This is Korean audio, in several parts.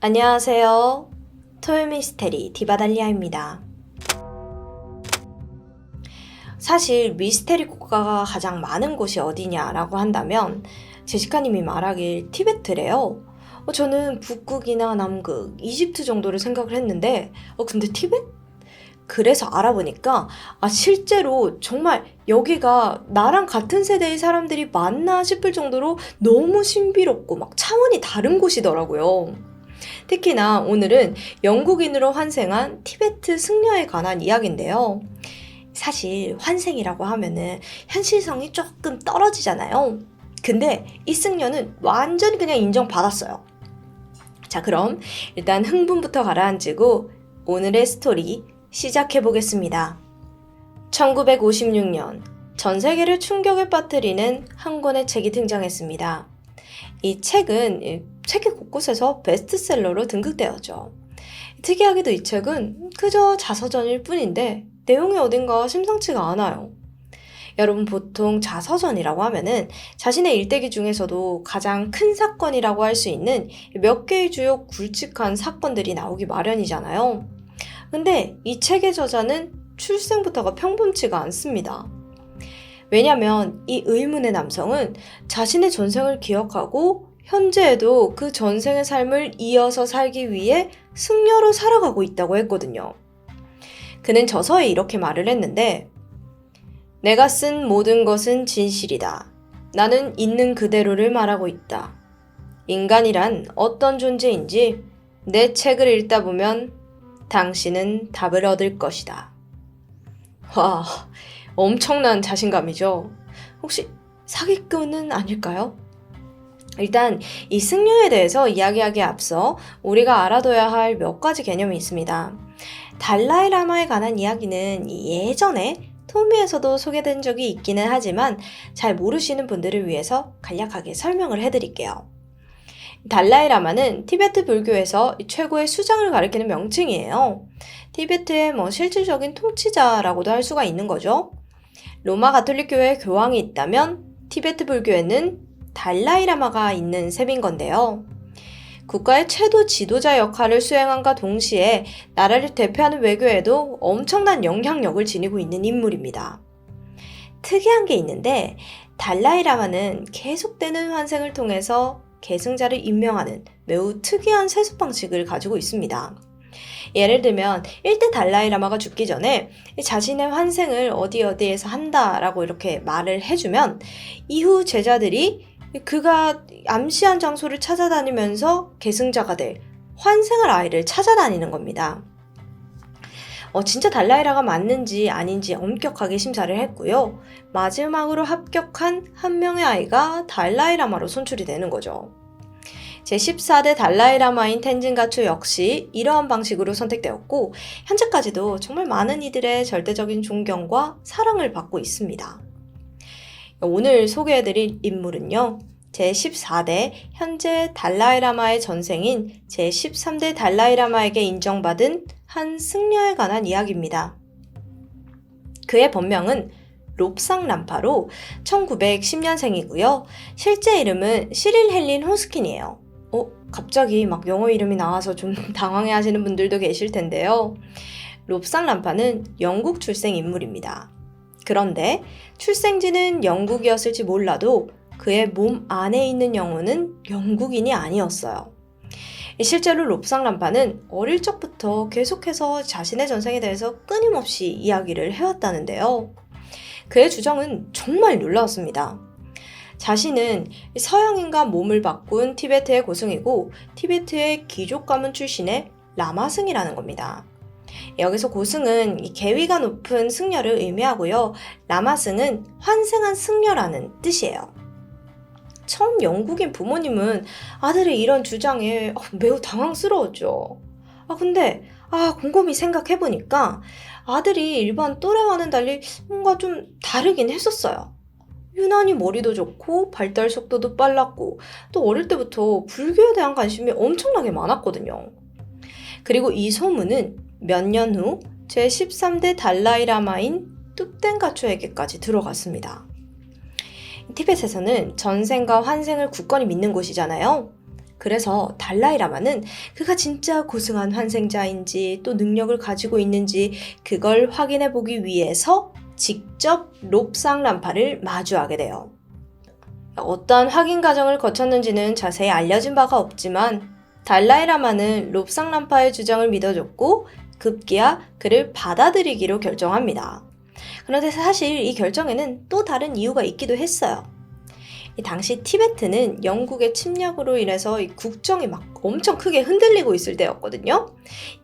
안녕하세요. 토요 미스테리 디바달리아입니다. 사실 미스테리 국가가 가장 많은 곳이 어디냐라고 한다면 제시카님이 말하길 티베트래요. 저는 북극이나 남극, 이집트 정도를 생각을 했는데 근데 티베트? 그래서 알아보니까 실제로 정말 여기가 나랑 같은 세대의 사람들이 맞나 싶을 정도로 너무 신비롭고 막 차원이 다른 곳이더라고요. 특히나 오늘은 영국인으로 환생한 티베트 승려에 관한 이야기인데요. 사실 환생이라고 하면은 현실성이 조금 떨어지잖아요. 근데 이 승려는 완전히 그냥 인정받았어요. 자, 그럼 일단 흥분부터 가라앉히고 오늘의 스토리 시작해보겠습니다. 1956년 전 세계를 충격에 빠뜨리는 한 권의 책이 등장했습니다. 이 책은 세계 곳곳에서 베스트셀러로 등극되었죠. 특이하게도 이 책은 그저 자서전일 뿐인데 내용이 어딘가 심상치가 않아요. 여러분, 보통 자서전이라고 하면은 자신의 일대기 중에서도 가장 큰 사건이라고 할 수 있는 몇 개의 주요 굵직한 사건들이 나오기 마련이잖아요. 근데 이 책의 저자는 출생부터가 평범치가 않습니다. 왜냐면 이 의문의 남성은 자신의 전생을 기억하고 현재에도 그 전생의 삶을 이어서 살기 위해 승려로 살아가고 있다고 했거든요. 그는 저서에 이렇게 말을 했는데, 내가 쓴 모든 것은 진실이다. 나는 있는 그대로를 말하고 있다. 인간이란 어떤 존재인지 내 책을 읽다 보면 당신은 답을 얻을 것이다. 와, 엄청난 자신감이죠. 혹시 사기꾼은 아닐까요? 일단 이 승려에 대해서 이야기하기에 앞서 우리가 알아둬야 할 몇 가지 개념이 있습니다. 달라이 라마에 관한 이야기는 예전에 토미에서도 소개된 적이 있기는 하지만 잘 모르시는 분들을 위해서 간략하게 설명을 해드릴게요. 달라이 라마는 티베트 불교에서 최고의 수장을 가리키는 명칭이에요. 티베트의 실질적인 통치자라고도 할 수가 있는 거죠. 로마 가톨릭교회 교황이 있다면 티베트 불교에는 달라이 라마가 있는 셈인 건데요. 국가의 최고 지도자 역할을 수행함과 동시에 나라를 대표하는 외교에도 엄청난 영향력을 지니고 있는 인물입니다. 특이한 게 있는데 달라이 라마는 계속되는 환생을 통해서 계승자를 임명하는 매우 특이한 세습 방식을 가지고 있습니다. 예를 들면 1대 달라이 라마가 죽기 전에 자신의 환생을 어디에서 한다라고 이렇게 말을 해주면 이후 제자들이 그가 암시한 장소를 찾아다니면서 계승자가 될 환생할 아이를 찾아다니는 겁니다. 진짜 달라이라가 맞는지 아닌지 엄격하게 심사를 했고요. 마지막으로 합격한 한 명의 아이가 달라이라마로 선출이 되는 거죠. 제14대 달라이라마인 텐진가초 역시 이러한 방식으로 선택되었고 현재까지도 정말 많은 이들의 절대적인 존경과 사랑을 받고 있습니다. 오늘 소개해드릴 인물은요. 제14대 현재 달라이라마의 전생인 제13대 달라이라마에게 인정받은 한 승려에 관한 이야기입니다. 그의 본명은 롭상 람파로 1910년생이고요. 실제 이름은 시릴 헬린 호스킨이에요. 갑자기 막 영어 이름이 나와서 좀 당황해 하시는 분들도 계실 텐데요. 롭상 람파는 영국 출생 인물입니다. 그런데 출생지는 영국이었을지 몰라도 그의 몸 안에 있는 영혼은 영국인이 아니었어요. 실제로 롭상 람파는 어릴 적부터 계속해서 자신의 전생에 대해서 끊임없이 이야기를 해왔다는데요. 그의 주장은 정말 놀라웠습니다. 자신은 서양인과 몸을 바꾼 티베트의 고승이고 티베트의 귀족 가문 출신의 라마승이라는 겁니다. 여기서 고승은 계위가 높은 승려를 의미하고요. 라마승은 환생한 승려라는 뜻이에요. 처음 영국인 부모님은 아들의 이런 주장에 매우 당황스러웠죠. 근데 곰곰이 생각해보니까 아들이 일반 또래와는 달리 뭔가 좀 다르긴 했었어요. 유난히 머리도 좋고 발달 속도도 빨랐고 또 어릴 때부터 불교에 대한 관심이 엄청나게 많았거든요. 그리고 이 소문은 몇 년 후 제13대 달라이라마인 뚝텐가초에게까지 들어갔습니다. 티벳에서는 전생과 환생을 굳건히 믿는 곳이잖아요. 그래서 달라이라마는 그가 진짜 고승한 환생자인지 또 능력을 가지고 있는지 그걸 확인해 보기 위해서 직접 롭상란파를 마주하게 돼요. 어떠한 확인 과정을 거쳤는지는 자세히 알려진 바가 없지만 달라이라마는 롭상란파의 주장을 믿어줬고 급기야 그를 받아들이기로 결정합니다. 그런데 사실 이 결정에는 또 다른 이유가 있기도 했어요. 당시 티베트는 영국의 침략으로 인해서 이 국정이 막 엄청 크게 흔들리고 있을 때였거든요.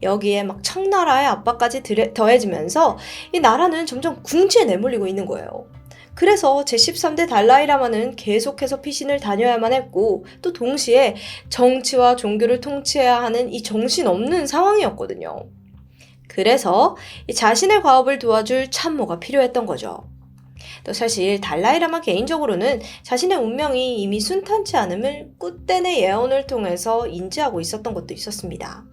여기에 막 청나라의 압박까지 더해지면서 이 나라는 점점 궁지에 내몰리고 있는 거예요. 그래서 제13대 달라이라마는 계속해서 피신을 다녀야만 했고 또 동시에 정치와 종교를 통치해야 하는 이 정신없는 상황이었거든요. 그래서 자신의 과업을 도와줄 참모가 필요했던 거죠. 또 사실 달라이라마 개인적으로는 자신의 운명이 이미 순탄치 않음을 굿덴의 예언을 통해서 인지하고 있었던 것도 있었습니다.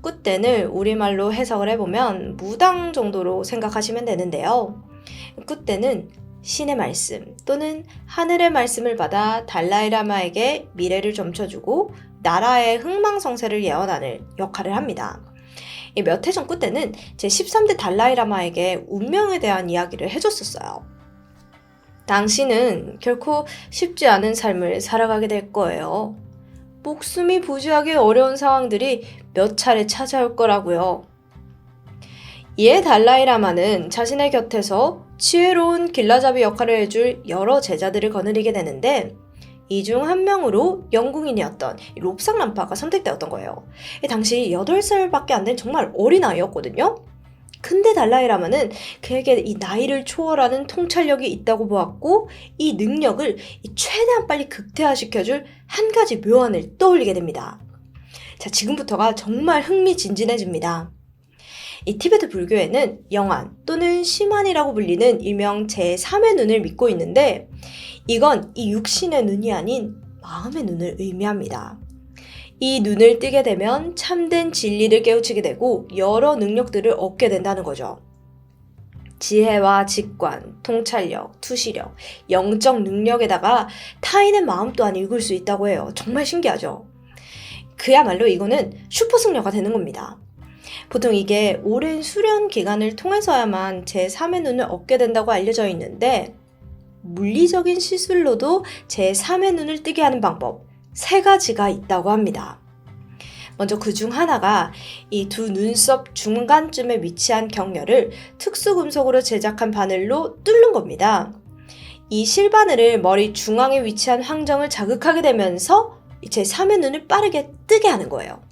굿덴을 우리말로 해석을 해보면 무당 정도로 생각하시면 되는데요. 굿덴은 신의 말씀 또는 하늘의 말씀을 받아 달라이라마에게 미래를 점쳐주고 나라의 흥망성쇠를 예언하는 역할을 합니다. 몇 해 전 굿덴은 제13대 달라이라마에게 운명에 대한 이야기를 해줬었어요. 당신은 결코 쉽지 않은 삶을 살아가게 될 거예요. 목숨이 부지하기 어려운 상황들이 몇 차례 찾아올 거라고요. 이에 달라이라마는 자신의 곁에서 지혜로운 길라잡이 역할을 해줄 여러 제자들을 거느리게 되는데 이 중 한 명으로 영국인이었던 롭상란파가 선택되었던 거예요. 당시 8살밖에 안 된 정말 어린아이였거든요. 근데 달라이라마는 그에게 이 나이를 초월하는 통찰력이 있다고 보았고 이 능력을 최대한 빨리 극대화시켜줄 한 가지 묘안을 떠올리게 됩니다. 자, 지금부터가 정말 흥미진진해집니다. 이 티베트 불교에는 영안 또는 시만이라고 불리는 일명 제3의 눈을 믿고 있는데 이건 이 육신의 눈이 아닌 마음의 눈을 의미합니다. 이 눈을 뜨게 되면 참된 진리를 깨우치게 되고 여러 능력들을 얻게 된다는 거죠. 지혜와 직관, 통찰력, 투시력, 영적 능력에다가 타인의 마음 또한 읽을 수 있다고 해요. 정말 신기하죠? 그야말로 이거는 슈퍼 승려가 되는 겁니다. 보통 이게 오랜 수련 기간을 통해서야만 제3의 눈을 얻게 된다고 알려져 있는데 물리적인 시술로도 제3의 눈을 뜨게 하는 방법 3가지가 있다고 합니다. 먼저 그 중 하나가 이 두 눈썹 중간쯤에 위치한 경혈을 특수금속으로 제작한 바늘로 뚫는 겁니다. 이 실바늘을 머리 중앙에 위치한 황정을 자극하게 되면서 제3의 눈을 빠르게 뜨게 하는 거예요.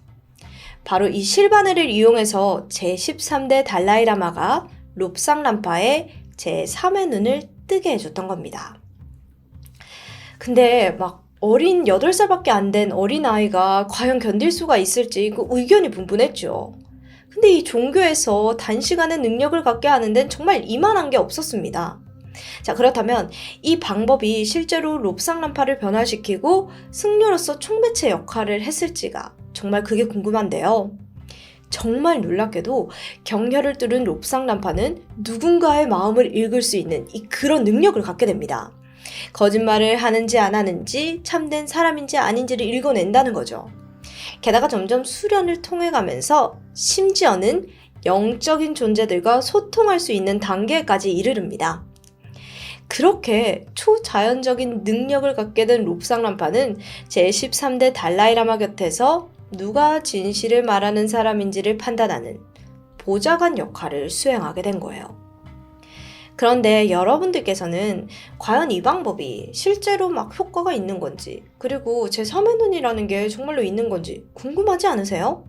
바로 이 실바늘을 이용해서 제13대 달라이라마가 롭상란파의 제3의 눈을 뜨게 해줬던 겁니다. 근데 막 어린 8살밖에 안 된 어린아이가 과연 견딜 수가 있을지 그 의견이 분분했죠. 근데 이 종교에서 단시간에 능력을 갖게 하는 데는 정말 이만한 게 없었습니다. 자, 그렇다면 이 방법이 실제로 롭상란파를 변화시키고 승려로서 총매체 역할을 했을지가 정말 그게 궁금한데요. 정말 놀랍게도 경혈을 뚫은 롭상란파는 누군가의 마음을 읽을 수 있는 그런 능력을 갖게 됩니다. 거짓말을 하는지 안 하는지 참된 사람인지 아닌지를 읽어낸다는 거죠. 게다가 점점 수련을 통해가면서 심지어는 영적인 존재들과 소통할 수 있는 단계까지 이르릅니다. 그렇게 초자연적인 능력을 갖게 된 롭상란파는 제13대 달라이라마 곁에서 누가 진실을 말하는 사람인지를 판단하는 보좌관 역할을 수행하게 된 거예요. 그런데 여러분들께서는 과연 이 방법이 실제로 막 효과가 있는 건지 그리고 제3의 눈이라는 게 정말로 있는 건지 궁금하지 않으세요?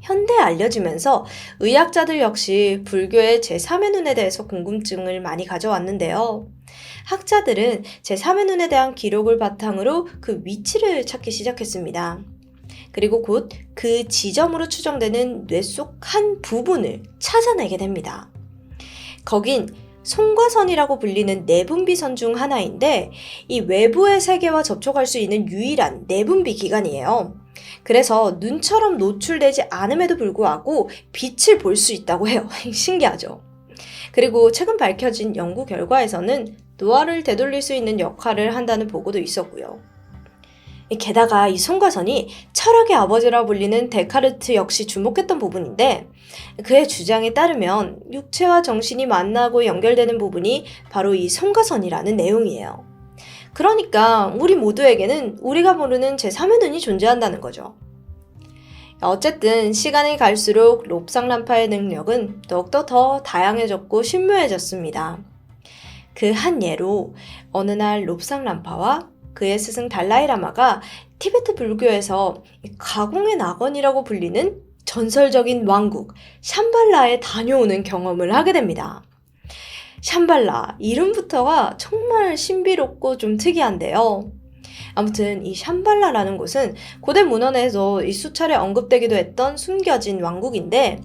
현대에 알려지면서 의학자들 역시 불교의 제3의 눈에 대해서 궁금증을 많이 가져왔는데요. 학자들은 제3의 눈에 대한 기록을 바탕으로 그 위치를 찾기 시작했습니다. 그리고 곧 그 지점으로 추정되는 뇌 속 한 부분을 찾아내게 됩니다. 거긴 송과선이라고 불리는 내분비선 중 하나인데 이 외부의 세계와 접촉할 수 있는 유일한 내분비 기관이에요. 그래서 눈처럼 노출되지 않음에도 불구하고 빛을 볼 수 있다고 해요. 신기하죠? 그리고 최근 밝혀진 연구 결과에서는 노화를 되돌릴 수 있는 역할을 한다는 보고도 있었고요. 게다가 이 송가선이 철학의 아버지라 불리는 데카르트 역시 주목했던 부분인데, 그의 주장에 따르면 육체와 정신이 만나고 연결되는 부분이 바로 이 송가선이라는 내용이에요. 그러니까 우리 모두에게는 우리가 모르는 제3의 눈이 존재한다는 거죠. 어쨌든 시간이 갈수록 롭상란파의 능력은 더욱더 더 다양해졌고 신묘해졌습니다. 그 한 예로 어느 날 롭상란파와 그의 스승 달라이라마가 티베트 불교에서 가공의 낙원이라고 불리는 전설적인 왕국 샴발라에 다녀오는 경험을 하게 됩니다. 샴발라, 이름부터가 정말 신비롭고 좀 특이한데요. 아무튼 이 샴발라라는 곳은 고대 문헌에서 수차례 언급되기도 했던 숨겨진 왕국인데,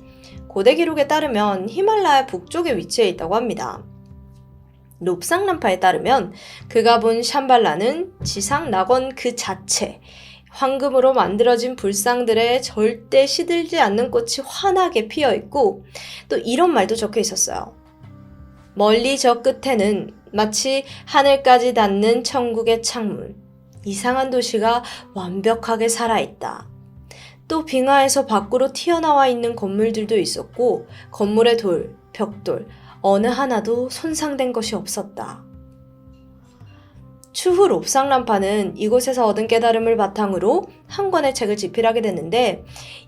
고대 기록에 따르면 히말라야 북쪽에 위치해 있다고 합니다. 롭상란파에 따르면 그가 본 샴발라는 지상 낙원 그 자체, 황금으로 만들어진 불상들에 절대 시들지 않는 꽃이 환하게 피어있고, 또 이런 말도 적혀 있었어요. 멀리 저 끝에는 마치 하늘까지 닿는 천국의 창문, 이상한 도시가 완벽하게 살아있다. 또 빙하에서 밖으로 튀어나와 있는 건물들도 있었고, 건물의 돌, 벽돌, 어느 하나도 손상된 것이 없었다. 추후 롭상란파는 이곳에서 얻은 깨달음을 바탕으로 한 권의 책을 집필하게 됐는데,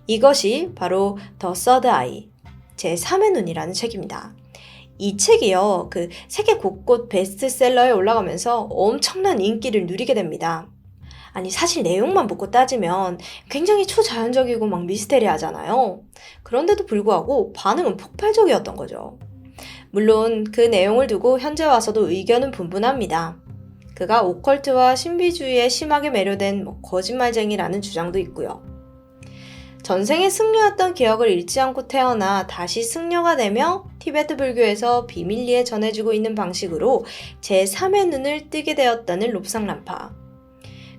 이것이 바로 더 서드 아이, 제3의 눈이라는 책입니다. 이 책이요, 그 세계 곳곳 베스트셀러에 올라가면서 엄청난 인기를 누리게 됩니다. 아니, 사실 내용만 보고 따지면 굉장히 초자연적이고 막 미스테리하잖아요. 그런데도 불구하고 반응은 폭발적이었던 거죠. 물론 그 내용을 두고 현재 와서도 의견은 분분합니다. 그가 오컬트와 신비주의에 심하게 매료된 거짓말쟁이라는 주장도 있고요. 전생에 승려였던 기억을 잃지 않고 태어나 다시 승려가 되며 티베트 불교에서 비밀리에 전해지고 있는 방식으로 제3의 눈을 뜨게 되었다는 롭상란파.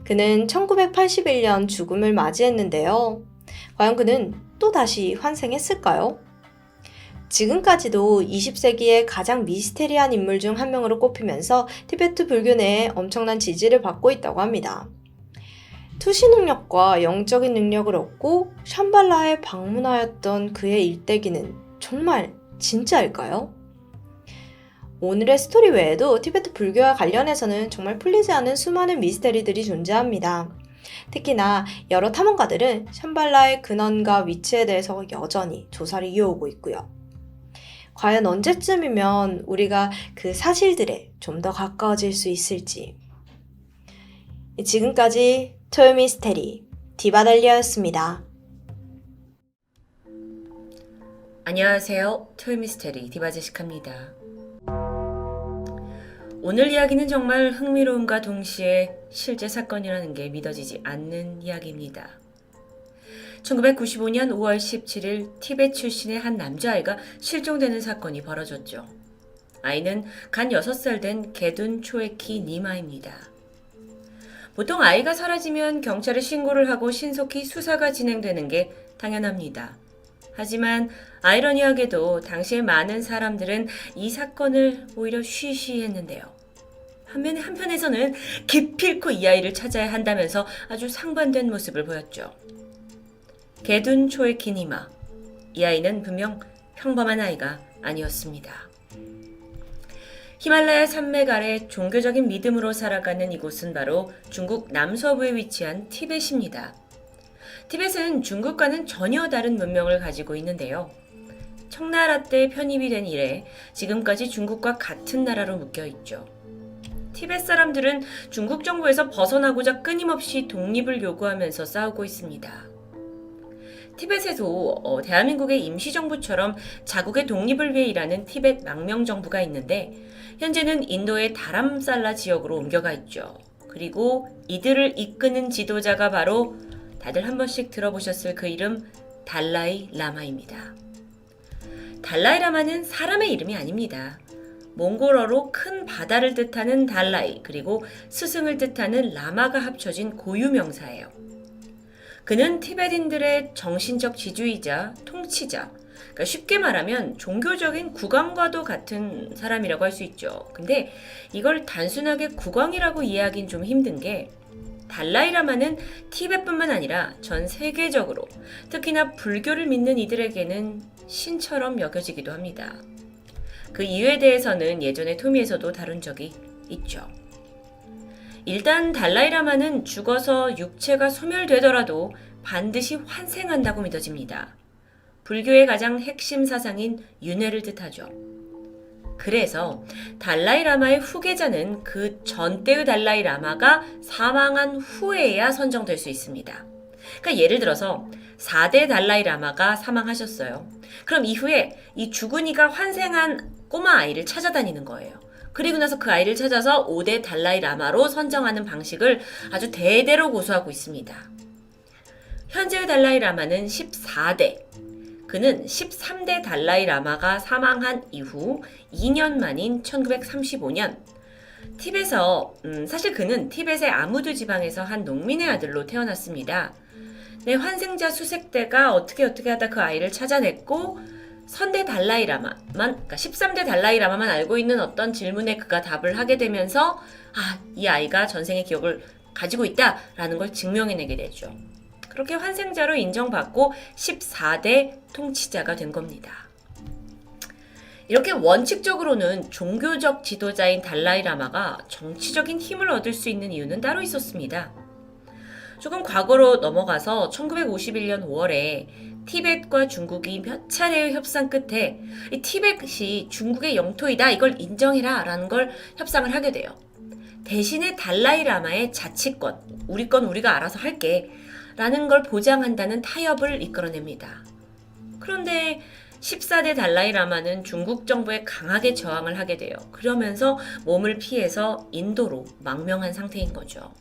그는 1981년 죽음을 맞이했는데요. 과연 그는 또 다시 환생했을까요? 지금까지도 20세기의 가장 미스테리한 인물 중 한 명으로 꼽히면서 티베트 불교 내에 엄청난 지지를 받고 있다고 합니다. 투시 능력과 영적인 능력을 얻고 샴발라에 방문하였던 그의 일대기는 정말 진짜일까요? 오늘의 스토리 외에도 티베트 불교와 관련해서는 정말 풀리지 않은 수많은 미스테리들이 존재합니다. 특히나 여러 탐험가들은 샴발라의 근원과 위치에 대해서 여전히 조사를 이어오고 있고요. 과연 언제쯤이면 우리가 그 사실들에 좀 더 가까워질 수 있을지. 지금까지 토요미스테리 디바달리아였습니다. 안녕하세요. 토요미스테리 디바제시카입니다. 오늘 이야기는 정말 흥미로움과 동시에 실제 사건이라는 게 믿어지지 않는 이야기입니다. 1995년 5월 17일 티베트 출신의 한 남자아이가 실종되는 사건이 벌어졌죠. 아이는 간 6살 된 게둔 초에키 니마입니다. 보통 아이가 사라지면 경찰에 신고를 하고 신속히 수사가 진행되는 게 당연합니다. 하지만 아이러니하게도 당시에 많은 사람들은 이 사건을 오히려 쉬쉬했는데요. 한편에서는 기필코 이 아이를 찾아야 한다면서 아주 상반된 모습을 보였죠. 게둔 초에키 니마. 이 아이는 분명 평범한 아이가 아니었습니다. 히말라야 산맥 아래 종교적인 믿음으로 살아가는 이곳은 바로 중국 남서부에 위치한 티벳입니다. 티벳은 중국과는 전혀 다른 문명을 가지고 있는데요. 청나라 때 편입이 된 이래 지금까지 중국과 같은 나라로 묶여있죠. 티벳 사람들은 중국 정부에서 벗어나고자 끊임없이 독립을 요구하면서 싸우고 있습니다. 티벳에도 대한민국의 임시정부처럼 자국의 독립을 위해 일하는 티벳 망명정부가 있는데 현재는 인도의 다람살라 지역으로 옮겨가 있죠. 그리고 이들을 이끄는 지도자가 바로 다들 한 번씩 들어보셨을 그 이름 달라이 라마입니다. 달라이 라마는 사람의 이름이 아닙니다. 몽골어로 큰 바다를 뜻하는 달라이 그리고 스승을 뜻하는 라마가 합쳐진 고유 명사예요. 그는 티베트인들의 정신적 지주이자 통치자 그러니까 쉽게 말하면 종교적인 국왕과도 같은 사람이라고 할 수 있죠. 근데 이걸 단순하게 국왕이라고 이해하긴 좀 힘든 게 달라이라마는 티벳뿐만 아니라 전 세계적으로 특히나 불교를 믿는 이들에게는 신처럼 여겨지기도 합니다. 그 이유에 대해서는 예전에 토미에서도 다룬 적이 있죠. 일단 달라이라마는 죽어서 육체가 소멸되더라도 반드시 환생한다고 믿어집니다. 불교의 가장 핵심 사상인 윤회를 뜻하죠. 그래서 달라이라마의 후계자는 그 전때의 달라이라마가 사망한 후에야 선정될 수 있습니다. 그러니까 예를 들어서 4대 달라이라마가 사망하셨어요. 그럼 이후에 이 죽은 이가 환생한 꼬마 아이를 찾아다니는 거예요. 그리고 나서 그 아이를 찾아서 5대 달라이라마로 선정하는 방식을 아주 대대로 고수하고 있습니다. 현재의 달라이라마는 14대, 그는 13대 달라이라마가 사망한 이후 2년 만인 1935년 사실 그는 티벳의 아무드 지방에서 한 농민의 아들로 태어났습니다. 네, 환생자 수색대가 어떻게 하다 그 아이를 찾아냈고 선대 달라이라마만, 그러니까 13대 달라이라마만 알고 있는 어떤 질문에 그가 답을 하게 되면서 이 아이가 전생의 기억을 가지고 있다라는 걸 증명해내게 되죠. 그렇게 환생자로 인정받고 14대 통치자가 된 겁니다. 이렇게 원칙적으로는 종교적 지도자인 달라이라마가 정치적인 힘을 얻을 수 있는 이유는 따로 있었습니다. 조금 과거로 넘어가서 1951년 5월에 티벳과 중국이 몇 차례의 협상 끝에 이 티벳이 중국의 영토이다, 이걸 인정해라 라는 걸 협상을 하게 돼요. 대신에 달라이라마의 자치권, 우리 건 우리가 알아서 할게 라는 걸 보장한다는 타협을 이끌어냅니다. 그런데 14대 달라이라마는 중국 정부에 강하게 저항을 하게 돼요. 그러면서 몸을 피해서 인도로 망명한 상태인 거죠.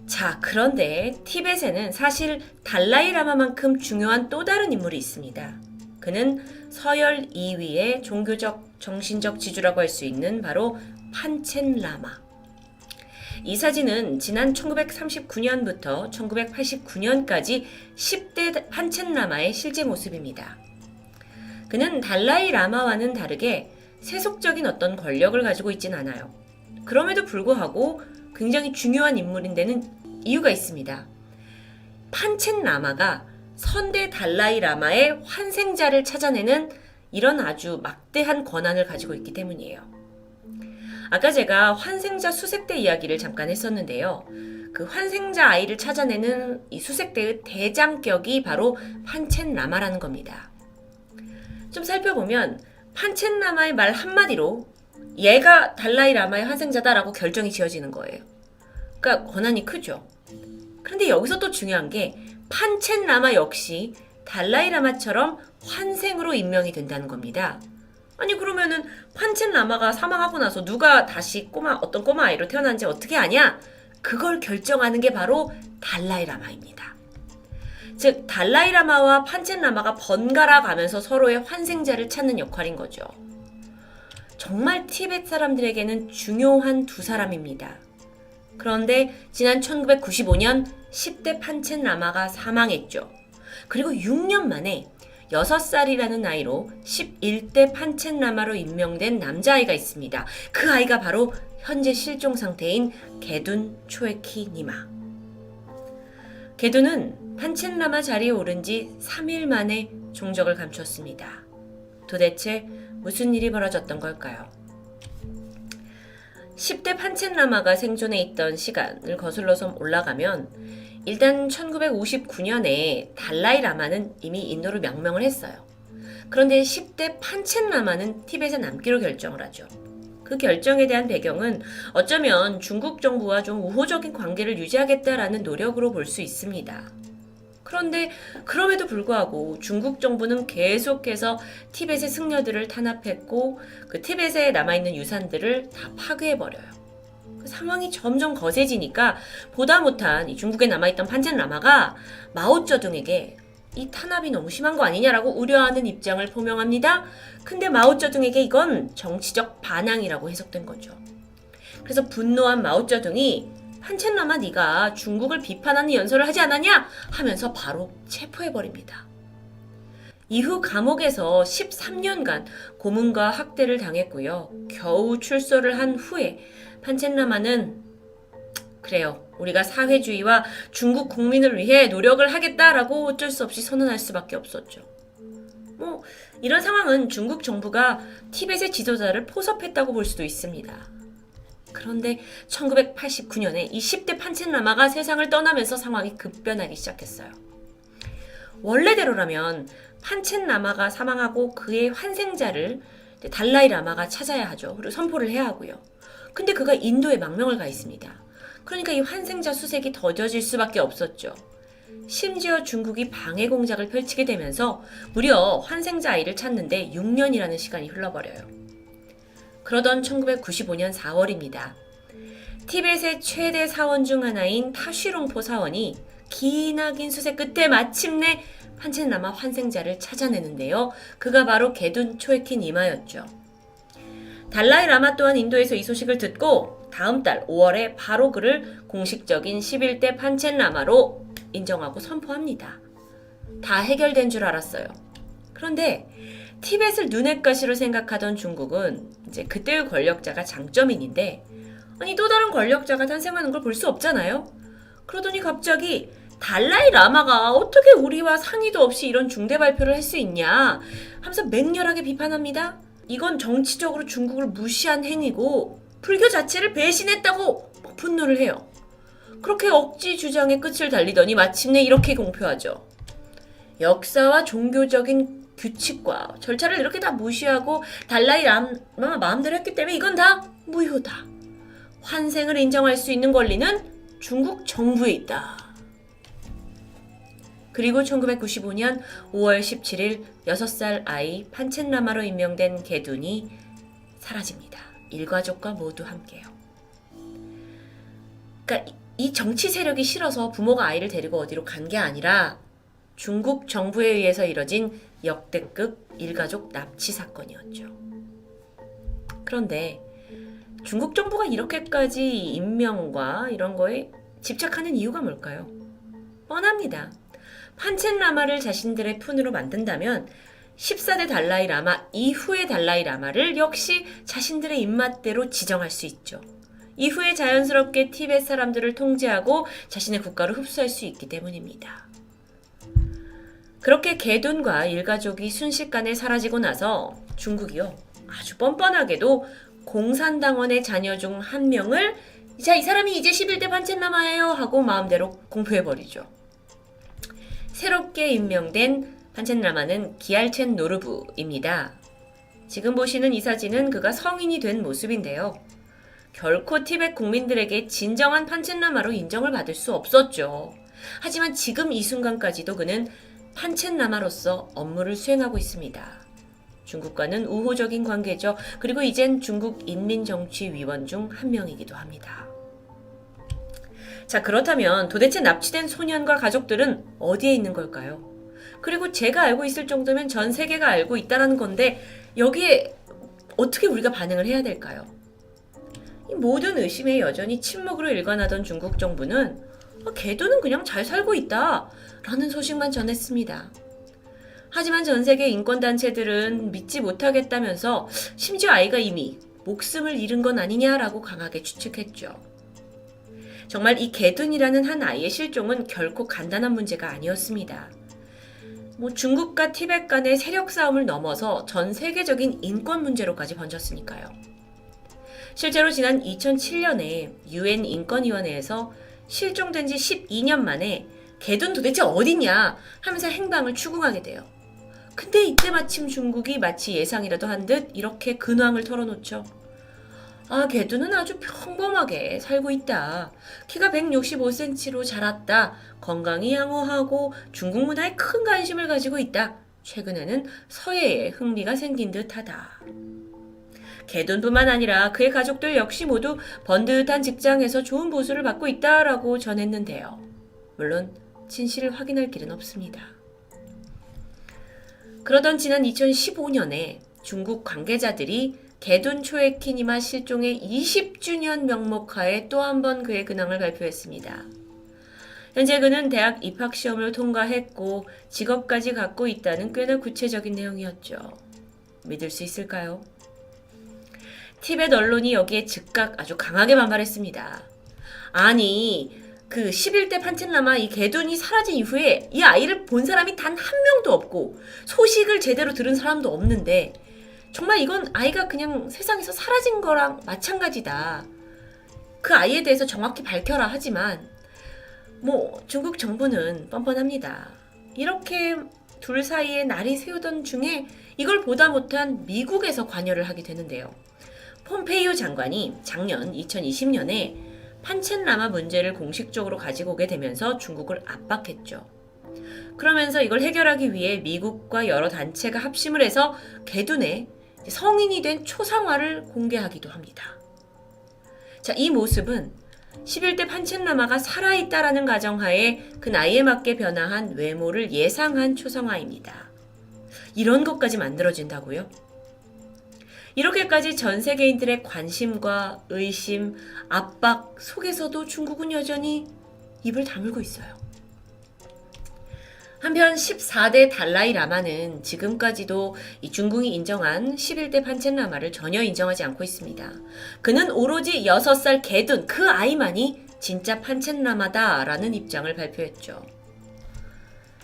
자, 그런데 티벳에는 사실 달라이라마만큼 중요한 또 다른 인물이 있습니다. 그는 서열 2위의 종교적, 정신적 지주라고 할 수 있는 바로 판첸라마. 이 사진은 지난 1939년부터 1989년까지 10대 판첸라마의 실제 모습입니다. 그는 달라이라마와는 다르게 세속적인 어떤 권력을 가지고 있진 않아요. 그럼에도 불구하고 굉장히 중요한 인물인 데는 이유가 있습니다. 판첸라마가 선대 달라이라마의 환생자를 찾아내는 이런 아주 막대한 권한을 가지고 있기 때문이에요. 아까 제가 환생자 수색대 이야기를 잠깐 했었는데요. 그 환생자 아이를 찾아내는 이 수색대의 대장격이 바로 판첸라마라는 겁니다. 좀 살펴보면 판첸라마의 말 한마디로 얘가 달라이라마의 환생자다라고 결정이 지어지는 거예요. 그러니까 권한이 크죠. 그런데 여기서 또 중요한 게 판첸라마 역시 달라이라마처럼 환생으로 임명이 된다는 겁니다. 아니 그러면은 판첸라마가 사망하고 나서 누가 다시 어떤 꼬마 아이로 태어난지 어떻게 아냐? 그걸 결정하는 게 바로 달라이라마입니다. 즉 달라이라마와 판첸라마가 번갈아 가면서 서로의 환생자를 찾는 역할인 거죠. 정말 티벳 사람들에게는 중요한 두 사람입니다. 그런데 지난 1995년 10대 판첸라마가 사망했죠. 그리고 6년 만에 6살이라는 나이로 11대 판첸라마로 임명된 남자아이가 있습니다. 그 아이가 바로 현재 실종 상태인 게둔 초에키 니마. 게둔은 판첸라마 자리에 오른 지 3일 만에 종적을 감췄습니다. 도대체 무슨 일이 벌어졌던 걸까요? 10대 판첸라마가 생존해 있던 시간을 거슬러서 올라가면 일단 1959년에 달라이라마는 이미 인도로 명명을 했어요. 그런데 10대 판첸라마는 티벳에 남기로 결정을 하죠. 그 결정에 대한 배경은 어쩌면 중국 정부와 좀 우호적인 관계를 유지하겠다라는 노력으로 볼 수 있습니다. 그런데 그럼에도 불구하고 중국 정부는 계속해서 티벳의 승려들을 탄압했고 그 티벳에 남아있는 유산들을 다 파괴해버려요. 그 상황이 점점 거세지니까 보다 못한 이 중국에 남아있던 판첸라마가 마오쩌둥에게 이 탄압이 너무 심한 거 아니냐라고 우려하는 입장을 표명합니다. 근데 마오쩌둥에게 이건 정치적 반항이라고 해석된 거죠. 그래서 분노한 마오쩌둥이 판첸라마 네가 중국을 비판하는 연설을 하지 않았냐? 하면서 바로 체포해버립니다. 이후 감옥에서 13년간 고문과 학대를 당했고요. 겨우 출소를 한 후에 판첸라마는 그래요. 우리가 사회주의와 중국 국민을 위해 노력을 하겠다라고 어쩔 수 없이 선언할 수밖에 없었죠. 이런 상황은 중국 정부가 티벳의 지도자를 포섭했다고 볼 수도 있습니다. 그런데 1989년에 이 10대 판첸라마가 세상을 떠나면서 상황이 급변하기 시작했어요. 원래대로라면 판첸라마가 사망하고 그의 환생자를 달라이라마가 찾아야 하죠. 그리고 선포를 해야 하고요. 근데 그가 인도에 망명을 가 있습니다. 그러니까 이 환생자 수색이 더뎌질 수밖에 없었죠. 심지어 중국이 방해 공작을 펼치게 되면서 무려 환생자 아이를 찾는데 6년이라는 시간이 흘러버려요. 그러던 1995년 4월입니다. 티벳의 최대 사원 중 하나인 타쉬롱포 사원이 기나긴 수색 끝에 마침내 판첸라마 환생자를 찾아내는데요. 그가 바로 게둔 초에키 니마였죠. 달라이 라마 또한 인도에서 이 소식을 듣고 다음 달 5월에 바로 그를 공식적인 11대 판첸라마로 인정하고 선포합니다. 다 해결된 줄 알았어요. 그런데 티벳을 눈엣 가시로 생각하던 중국은 이제 그때의 권력자가 장점인인데 아니 또 다른 권력자가 탄생하는 걸 볼 수 없잖아요. 그러더니 갑자기 달라이 라마가 어떻게 우리와 상의도 없이 이런 중대 발표를 할 수 있냐 하면서 맹렬하게 비판합니다. 이건 정치적으로 중국을 무시한 행위고 불교 자체를 배신했다고 분노를 해요. 그렇게 억지 주장의 끝을 달리더니 마침내 이렇게 공표하죠. 역사와 종교적인 규칙과 절차를 이렇게 다 무시하고 달라이 라마 마음대로 했기 때문에 이건 다 무효다. 환생을 인정할 수 있는 권리는 중국 정부에 있다. 그리고 1995년 5월 17일 6살 아이 판첸라마로 임명된 게둔이 사라집니다. 일가족과 모두 함께요. 그러니까 이 정치 세력이 싫어서 부모가 아이를 데리고 어디로 간 게 아니라 중국 정부에 의해서 이뤄진 역대급 일가족 납치 사건이었죠. 그런데 중국 정부가 이렇게까지 임명과 이런 거에 집착하는 이유가 뭘까요? 뻔합니다. 판첸라마를 자신들의 푼으로 만든다면 14대 달라이 라마 이후의 달라이 라마를 역시 자신들의 입맛대로 지정할 수 있죠. 이후에 자연스럽게 티벳 사람들을 통제하고 자신의 국가로 흡수할 수 있기 때문입니다. 그렇게 게둔과 일가족이 순식간에 사라지고 나서 중국이요. 아주 뻔뻔하게도 공산당원의 자녀 중 한 명을 자, 이 사람이 이제 11대 판첸라마예요 하고 마음대로 공표해버리죠. 새롭게 임명된 판첸라마는 기알첸 노르부입니다. 지금 보시는 이 사진은 그가 성인이 된 모습인데요. 결코 티벳 국민들에게 진정한 판첸라마로 인정을 받을 수 없었죠. 하지만 지금 이 순간까지도 그는 판첸라마로서 업무를 수행하고 있습니다. 중국과는 우호적인 관계죠. 그리고 이젠 중국 인민정치위원 중 한 명이기도 합니다. 자, 그렇다면 도대체 납치된 소년과 가족들은 어디에 있는 걸까요? 그리고 제가 알고 있을 정도면 전 세계가 알고 있다는 건데 여기에 어떻게 우리가 반응을 해야 될까요? 이 모든 의심에 여전히 침묵으로 일관하던 중국 정부는 게둔은 그냥 잘 살고 있다 라는 소식만 전했습니다. 하지만 전 세계 인권단체들은 믿지 못하겠다면서 심지어 아이가 이미 목숨을 잃은 건 아니냐라고 강하게 추측했죠. 정말 이 게둔이라는 한 아이의 실종은 결코 간단한 문제가 아니었습니다. 중국과 티벳 간의 세력 싸움을 넘어서 전 세계적인 인권 문제로까지 번졌으니까요. 실제로 지난 2007년에 UN 인권위원회에서 실종된 지 12년 만에 게둔 도대체 어디냐 하면서 행방을 추궁하게 돼요. 근데 이때 마침 중국이 마치 예상이라도 한 듯 이렇게 근황을 털어놓죠. 게둔은 아주 평범하게 살고 있다. 키가 165cm로 자랐다. 건강이 양호하고 중국 문화에 큰 관심을 가지고 있다. 최근에는 서예에 흥미가 생긴 듯하다. 게둔뿐만 아니라 그의 가족들 역시 모두 번듯한 직장에서 좋은 보수를 받고 있다라고 전했는데요. 물론 진실을 확인할 길은 없습니다. 그러던 지난 2015년에 중국 관계자들이 게둔 초에키 니마 실종의 20주년 명목하에 또 한 번 그의 근황을 발표했습니다. 현재 그는 대학 입학 시험을 통과했고 직업까지 갖고 있다는 꽤나 구체적인 내용이었죠. 믿을 수 있을까요? 티벳 언론이 여기에 즉각 아주 강하게 반발했습니다. 아니, 그 11대 판첸라마 이 개둔이 사라진 이후에 이 아이를 본 사람이 단 한 명도 없고 소식을 제대로 들은 사람도 없는데 정말 이건 아이가 그냥 세상에서 사라진 거랑 마찬가지다. 그 아이에 대해서 정확히 밝혀라 하지만 중국 정부는 뻔뻔합니다. 이렇게 둘 사이에 날이 새우던 중에 이걸 보다 못한 미국에서 관여를 하게 되는데요. 폼페이오 장관이 작년 2020년에 판첸라마 문제를 공식적으로 가지고 오게 되면서 중국을 압박했죠. 그러면서 이걸 해결하기 위해 미국과 여러 단체가 합심을 해서 개둔의 성인이 된 초상화를 공개하기도 합니다. 자, 이 모습은 11대 판첸라마가 살아있다라는 가정하에 그 나이에 맞게 변화한 외모를 예상한 초상화입니다. 이런 것까지 만들어진다고요? 이렇게까지 전 세계인들의 관심과 의심, 압박 속에서도 중국은 여전히 입을 다물고 있어요. 한편 14대 달라이 라마는 지금까지도 이 중국이 인정한 11대 판첸라마를 전혀 인정하지 않고 있습니다. 그는 오로지 6살 개둔 그 아이만이 진짜 판첸라마다라는 입장을 발표했죠.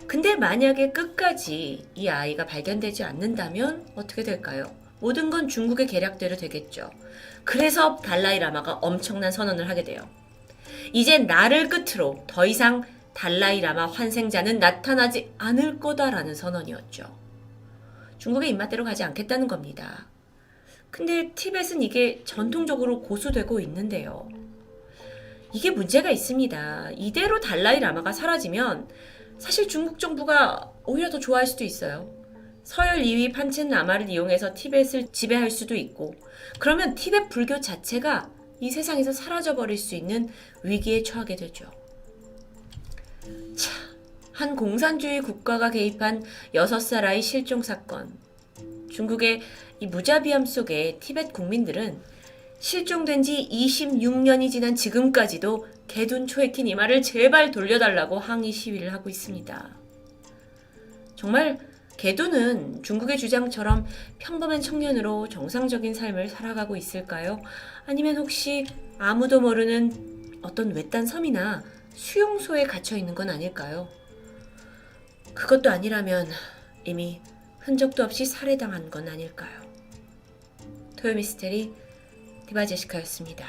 근데 만약에 끝까지 이 아이가 발견되지 않는다면 어떻게 될까요? 모든 건 중국의 계략대로 되겠죠. 그래서 달라이 라마가 엄청난 선언을 하게 돼요. 이제 나를 끝으로 더 이상 달라이 라마 환생자는 나타나지 않을 거다라는 선언이었죠. 중국의 입맛대로 가지 않겠다는 겁니다. 근데 티벳은 이게 전통적으로 고수되고 있는데요. 이게 문제가 있습니다. 이대로 달라이 라마가 사라지면 사실 중국 정부가 오히려 더 좋아할 수도 있어요. 서열 2위 판첸라마를 이용해서 티벳을 지배할 수도 있고, 그러면 티벳 불교 자체가 이 세상에서 사라져버릴 수 있는 위기에 처하게 되죠. 차, 한 공산주의 국가가 개입한 6살 아이 실종 사건. 중국의 이 무자비함 속에 티벳 국민들은 실종된 지 26년이 지난 지금까지도 개둔 초에키 니마를 제발 돌려달라고 항의 시위를 하고 있습니다. 정말 개둔은 중국의 주장처럼 평범한 청년으로 정상적인 삶을 살아가고 있을까요? 아니면 혹시 아무도 모르는 어떤 외딴 섬이나 수용소에 갇혀 있는 건 아닐까요? 그것도 아니라면 이미 흔적도 없이 살해당한 건 아닐까요? 토요미스테리 디바제시카였습니다.